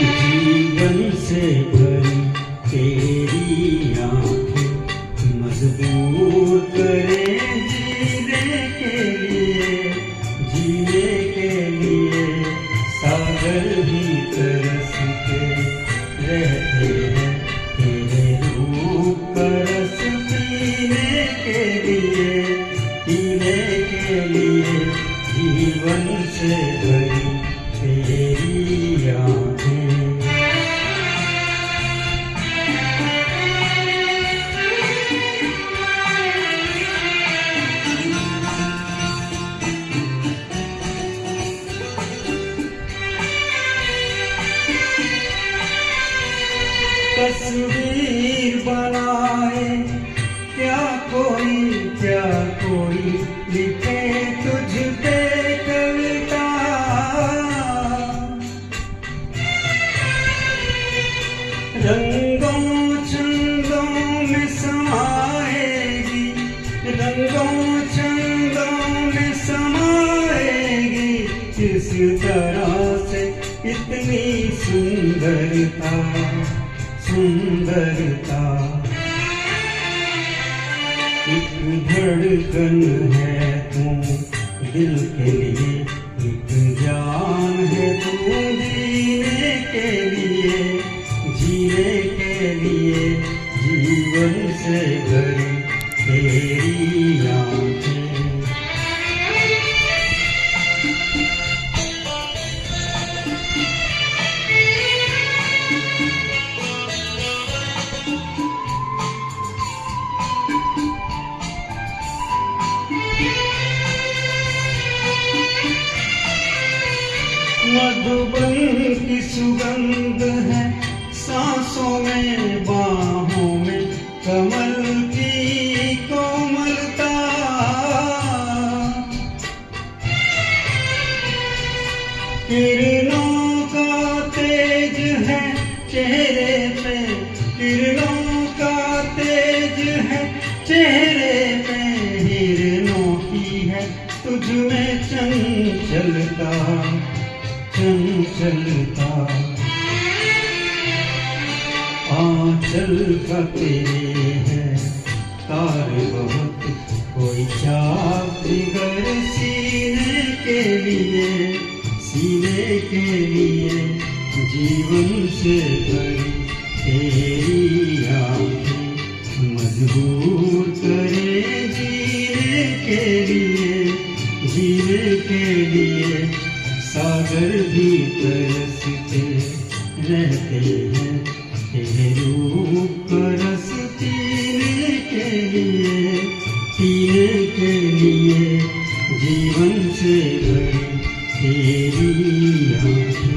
जीवन से भरी तेरी आंखें मजबूर करे जीने के लिए, जीने के लिए। सागर भी तरसते रहते हैं तेरे रूप का रस पीने के लिए, पीने के लिए। जीवन से भरी तेरी आंखें। तस्वीर बनाए क्या कोई लिखे तुझ पे कविता। रंगों छंदों में समाएगी, रंगों छंदों में समाएगी। किस तरह से इतनी सुंदरता, सुंदरता। एक धड़कन है तू दिल के लिए, एक जान है तू जीने के लिए, जीने के लिए। जीवन से भरी तेरी आंखें। मधुबन की सुगंध है सांसों में, बाहों में कमल की कोमलता। किरणों का तेज है चेहरे पे, किरणों का तेज है चेहरे पे। हिरणों की है तुझ में चंचलता, चंचलता। आंचल का तेरे है तार बहुत, कोई चाक जिगर सीने के लिए, सीने के लिए। जीवन से भरी तेरी आंखें मजबूर करे जीने के लिए, जीने के लिए। सागर भी तरसते रहते हैं तेरे रूप का रस पीने के लिए, पीने के लिए। जीवन से भरी तेरी आंखें।